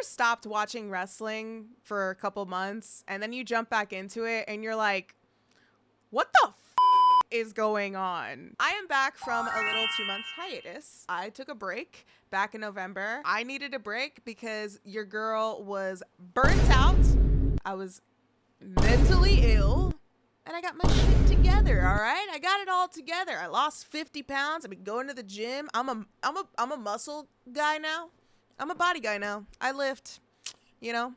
stopped watching wrestling for a couple months and then you jump back into it and you're like, what the is going on? I am back from a little 2-month hiatus. I took a break back in November. I needed a break because your girl was burnt out. I was mentally ill. And I got my shit together, all right? I got it all together. I lost 50 pounds. I've been going to the gym. I'm a muscle guy now. I'm a body guy now. I lift, you know.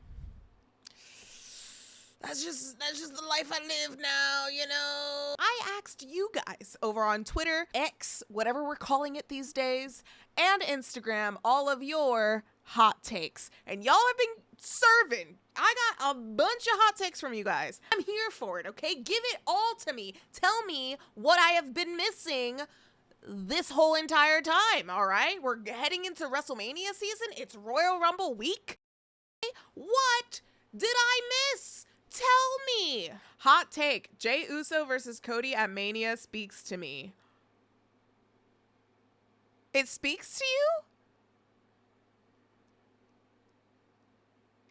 That's just the life I live now, you know. I asked you guys over on Twitter, X, whatever we're calling it these days, and Instagram, all of your hot takes. And y'all have been serving. I got a bunch of hot takes from you guys. I'm here for it, okay? Give it all to me. Tell me what I have been missing this whole entire time, all right? We're heading into WrestleMania season. It's Royal Rumble week. What did I miss? Tell me. Hot take. Jey Uso versus Cody at Mania speaks to me. It speaks to you?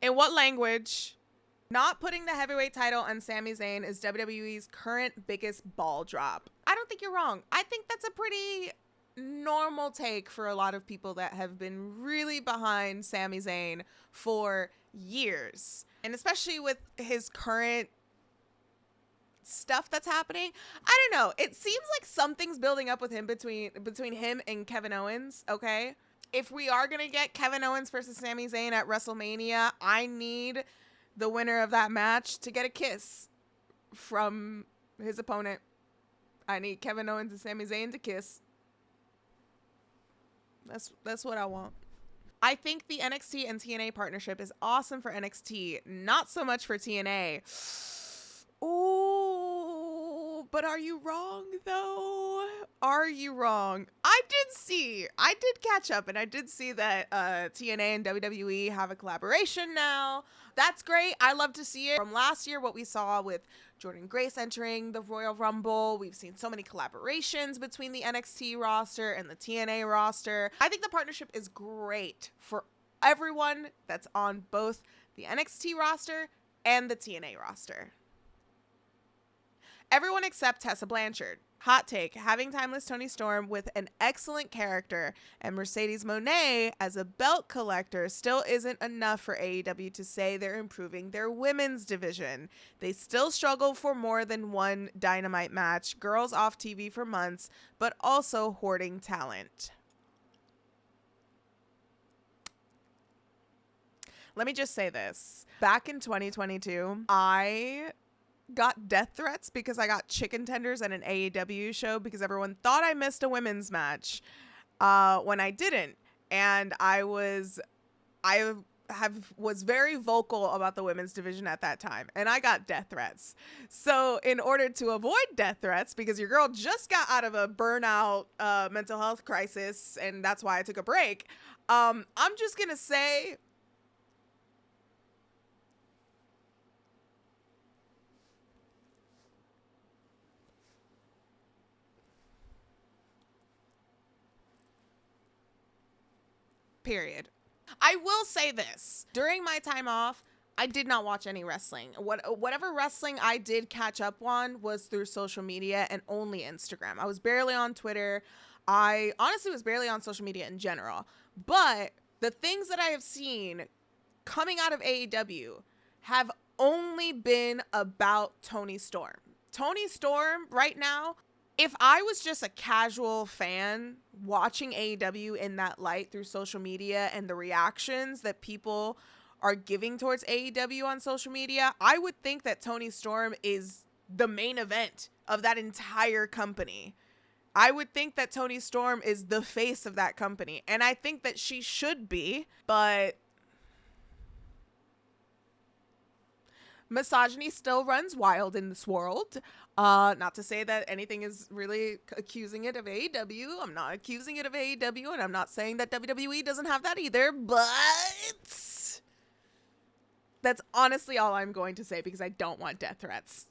In what language? Not putting the heavyweight title on Sami Zayn is WWE's current biggest ball drop. I don't think you're wrong. I think that's a pretty normal take for a lot of people that have been really behind Sami Zayn for years. And especially with his current stuff that's happening. I don't know. It seems like something's building up with him between him and Kevin Owens, okay? If we are going to get Kevin Owens versus Sami Zayn at WrestleMania, I need the winner of that match to get a kiss from his opponent. I need Kevin Owens and Sami Zayn to kiss. That's what I want. I think the NXT and TNA partnership is awesome for NXT, not so much for TNA. Oh, but are you wrong though? Are you wrong? I did catch up and I did see that TNA and WWE have a collaboration now. That's great. I love to see it. From last year, what we saw with Jordynne Grace entering the Royal Rumble, we've seen so many collaborations between the NXT roster and the TNA roster. I think the partnership is great for everyone that's on both the NXT roster and the TNA roster. Everyone except Tessa Blanchard. Hot take, having timeless Toni Storm with an excellent character and Mercedes Moné as a belt collector still isn't enough for AEW to say they're improving their women's division. They still struggle for more than one Dynamite match, girls off TV for months, but also hoarding talent. Let me just say this. Back in 2022, I got death threats because I got chicken tenders at an AEW show because everyone thought I missed a women's match when I didn't. And I was very vocal about the women's division at that time, and I got death threats. So in order to avoid death threats, because your girl just got out of a burnout mental health crisis, and that's why I took a break, I'm just gonna say, period. I will say this. During my time off, I did not watch any wrestling. Whatever wrestling I did catch up on was through social media and only Instagram. I was barely on Twitter. I honestly was barely on social media in general. But the things that I have seen coming out of AEW have only been about Toni Storm. Toni Storm right now, if I was just a casual fan watching AEW in that light through social media and the reactions that people are giving towards AEW on social media, I would think that Toni Storm is the main event of that entire company. I would think that Toni Storm is the face of that company, and I think that she should be, but misogyny still runs wild in this world. Not to say that anything is really accusing it of AEW. I'm not accusing it of AEW, and I'm not saying that WWE doesn't have that either, but that's honestly all I'm going to say because I don't want death threats.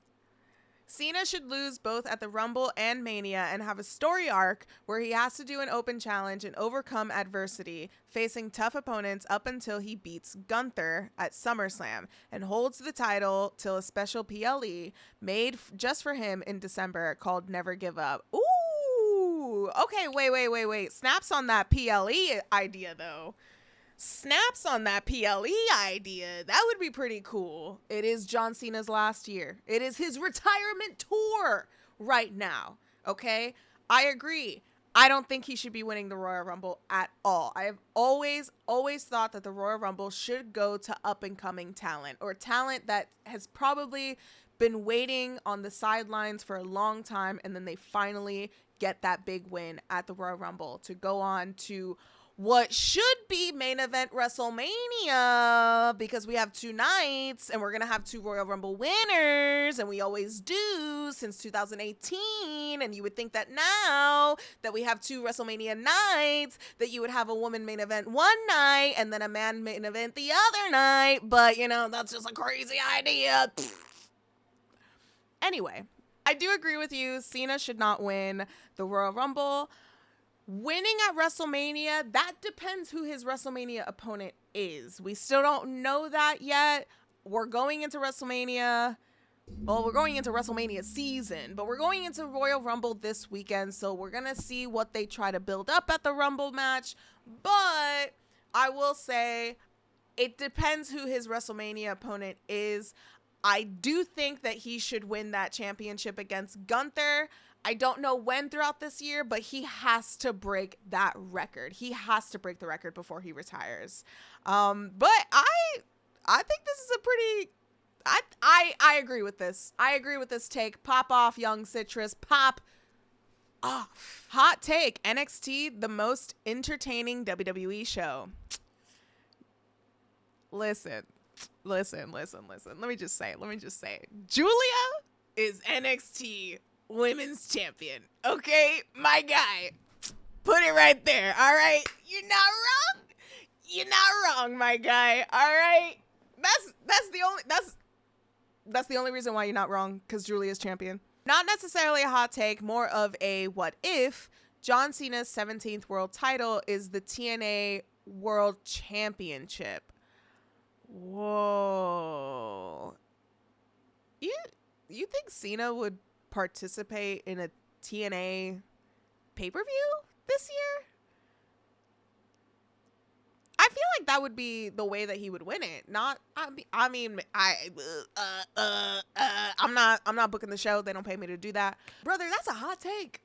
Cena should lose both at the Rumble and Mania and have a story arc where he has to do an open challenge and overcome adversity, facing tough opponents up until he beats Gunther at SummerSlam and holds the title till a special PLE made just for him in December called Never Give Up. Ooh, okay, wait. Snaps on that PLE idea, though. Snaps on that PLE idea. That would be pretty cool. It is John Cena's last year. It is his retirement tour right now. Okay? I agree. I don't think he should be winning the Royal Rumble at all. I have always thought that the Royal Rumble should go to up and coming talent, or talent that has probably been waiting on the sidelines for a long time, and then they finally get that big win at the Royal Rumble to go on to what should be main event WrestleMania, because we have 2 nights and we're going to have 2 Royal Rumble winners, and we always do since 2018. And you would think that now that we have 2 WrestleMania nights that you would have a woman main event one night and then a man main event the other night. But, you know, that's just a crazy idea. Anyway, I do agree with you. Cena should not win the Royal Rumble. Winning at WrestleMania, that depends who his WrestleMania opponent is. We still don't know that yet. We're going into WrestleMania. Well, we're going into WrestleMania season, but we're going into Royal Rumble this weekend, so we're going to see what they try to build up at the Rumble match. But I will say it depends who his WrestleMania opponent is. I do think that he should win that championship against Gunther. I don't know when throughout this year, but he has to break that record. He has to break the record before he retires. But I think this is a pretty... I agree with this. I agree with this take. Pop off, young Citrus. Pop off. Hot take. NXT, the most entertaining WWE show. Listen. Let me just say. Julia is NXT Women's Champion. Okay? My guy. Put it right there. All right? You're not wrong, my guy. All right? That's the only reason why you're not wrong, because Julia's champion. Not necessarily a hot take, more of a what if John Cena's 17th world title is the TNA World Championship. Whoa. You think Cena would participate in a TNA pay-per-view this year? I feel like that would be the way that he would win it. I'm not booking the show. They don't pay me to do that. Brother, that's a hot take.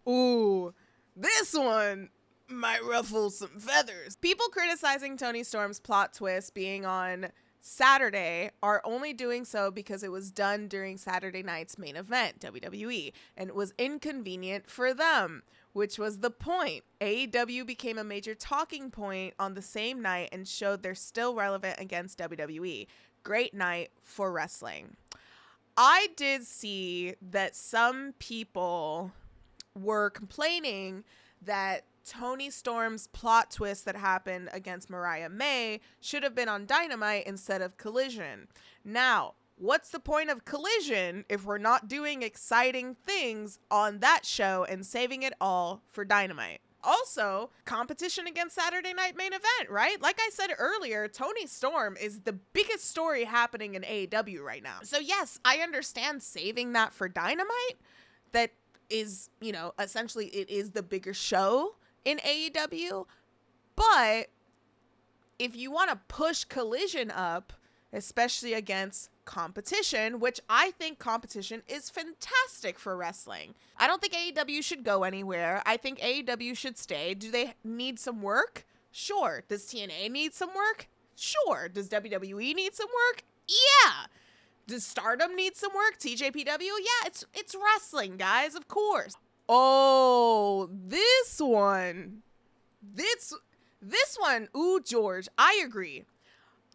Ooh, this one might ruffle some feathers. People criticizing Toni Storm's plot twist being on Saturday are only doing so because it was done during Saturday night's main event, WWE, and it was inconvenient for them, which was the point. AEW became a major talking point on the same night and showed they're still relevant against WWE. Great night for wrestling. I did see that some people were complaining that Toni Storm's plot twist that happened against Mariah May should have been on Dynamite instead of Collision. Now, what's the point of Collision if we're not doing exciting things on that show and saving it all for Dynamite? Also, competition against Saturday Night Main Event, right? Like I said earlier, Toni Storm is the biggest story happening in AEW right now. So yes, I understand saving that for Dynamite. That is, essentially it is the bigger show in AEW. But if you want to push Collision up, especially against competition, which I think competition is fantastic for wrestling. I don't think AEW should go anywhere. I think AEW should stay. Do they need some work? Sure. Does TNA need some work? Sure. Does WWE need some work? Yeah. Does Stardom need some work? TJPW? Yeah, it's wrestling, guys, of course. Oh, this one. This one. Ooh, George, I agree.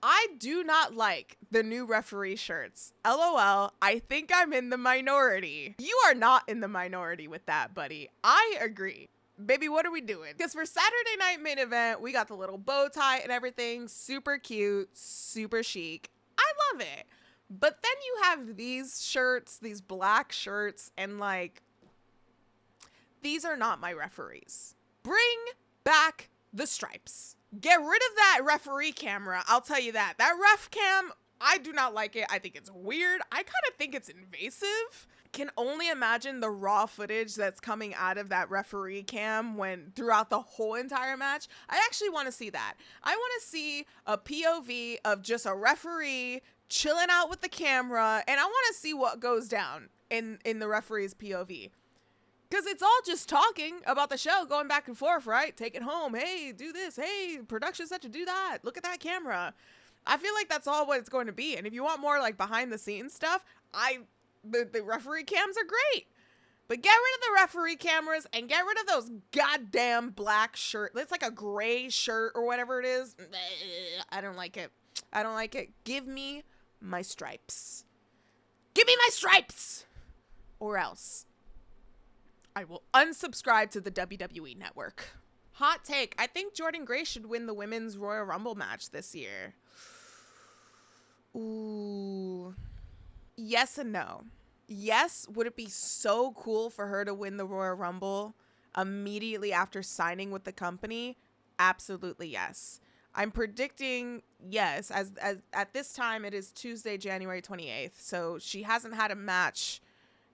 I do not like the new referee shirts. LOL, I think I'm in the minority. You are not in the minority with that, buddy. I agree. Baby, what are we doing? Because for Saturday Night Main Event, we got the little bow tie and everything. Super cute, super chic. I love it. But then you have these shirts, these black shirts, and like, these are not my referees. Bring back the stripes. Get rid of that referee camera. I'll tell you that. That ref cam, I do not like it. I think it's weird. I kind of think it's invasive. Can only imagine the raw footage that's coming out of that referee cam when throughout the whole entire match. I actually want to see that. I want to see a POV of just a referee chilling out with the camera, and I want to see what goes down in the referee's POV. Because it's all just talking about the show, going back and forth, right? Take it home. Hey, do this. Hey, production said to do that. Look at that camera. I feel like that's all what it's going to be. And if you want more like behind the scenes stuff, the referee cams are great. But get rid of the referee cameras and get rid of those goddamn black shirts. It's like a gray shirt or whatever it is. I don't like it. I don't like it. Give me my stripes. Give me my stripes! Or else I will unsubscribe to the WWE network. Hot take. I think Jordynne Grace should win the Women's Royal Rumble match this year. Ooh. Yes and no. Yes, would it be so cool for her to win the Royal Rumble immediately after signing with the company? Absolutely yes. I'm predicting yes. As at this time, it is Tuesday, January 28th. So she hasn't had a match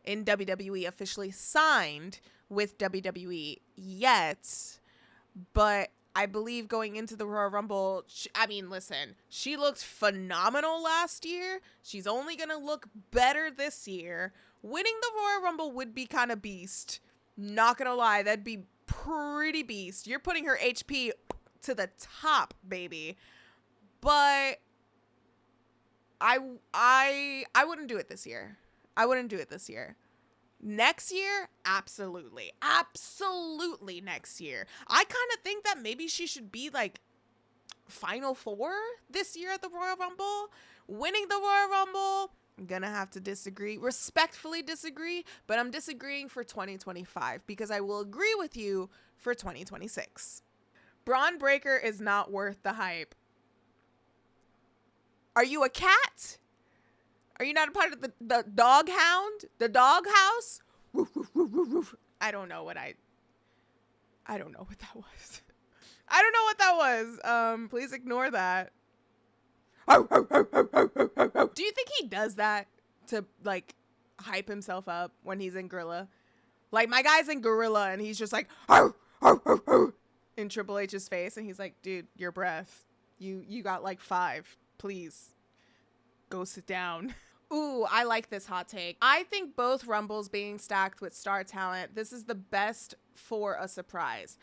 in WWE officially signed with WWE yet. But I believe going into the Royal Rumble, listen, she looked phenomenal last year. She's only going to look better this year. Winning the Royal Rumble would be kind of beast. Not going to lie, that'd be pretty beast. You're putting her HP to the top, baby. But I wouldn't do it this year. I wouldn't do it this year. Next year, absolutely. Absolutely next year. I kind of think that maybe she should be like Final Four this year at the Royal Rumble. Winning the Royal Rumble, I'm gonna have to disagree. Respectfully disagree, but I'm disagreeing for 2025 because I will agree with you for 2026. Braun Breaker is not worth the hype. Are you a cat? Are you not a part of the dog hound? The dog house? Woof, woof, woof, woof, woof. I don't know what that was. I don't know what that was. Please ignore that. Do you think he does that to like hype himself up when he's in Gorilla? Like my guy's in Gorilla and he's just like in Triple H's face and he's like, dude, your breath. You got like 5. Please. Go sit down. Ooh, I like this hot take. I think both Rumbles being stacked with star talent, this is the best for a surprise.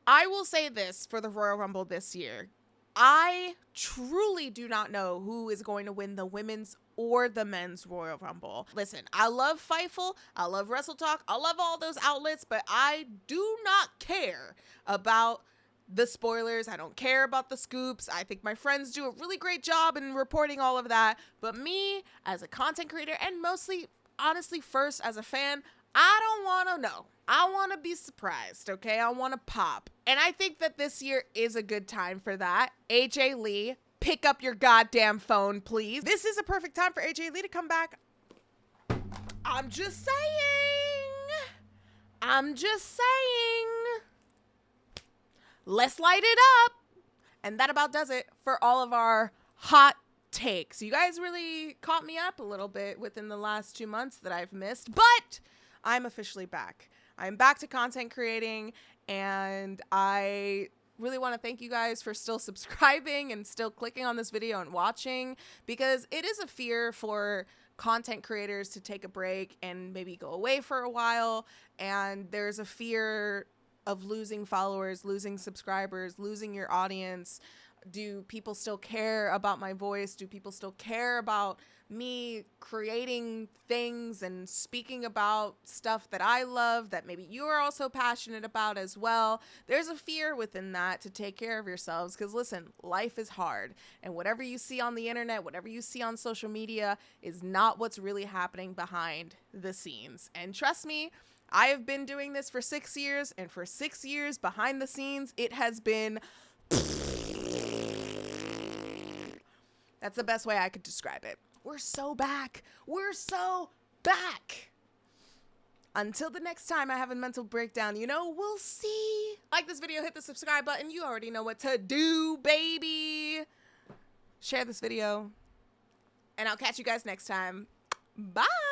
I will say this for the Royal Rumble this year. I truly do not know who is going to win the women's or the men's Royal Rumble. Listen, I love Fightful, I love Wrestle Talk, I love all those outlets, but I do not care about the spoilers. I don't care about the scoops. I think my friends do a really great job in reporting all of that. But me, as a content creator, and mostly, honestly, first as a fan, I don't want to know. I want to be surprised, okay? I want to pop. And I think that this year is a good time for that. AJ Lee, pick up your goddamn phone, please. This is a perfect time for AJ Lee to come back. I'm just saying. Let's light it up. And that about does it for all of our hot takes. You guys really caught me up a little bit within the last 2 months that I've missed, but I'm officially back. I'm back to content creating, and I really want to thank you guys for still subscribing and still clicking on this video and watching, because it is a fear for content creators to take a break and maybe go away for a while, and there's a fear of losing followers, losing subscribers, losing your audience. Do people still care about my voice? Do people still care about me creating things and speaking about stuff that I love that maybe you are also passionate about as well? There's a fear within that to take care of yourselves, because listen, life is hard, and whatever you see on the internet, whatever you see on social media is not what's really happening behind the scenes. And trust me, I have been doing this for 6 years, and for 6 years behind the scenes, it has been... That's the best way I could describe it. We're so back. We're so back. Until the next time I have a mental breakdown, you know, we'll see. Like this video, hit the subscribe button. You already know what to do, baby. Share this video. And I'll catch you guys next time. Bye.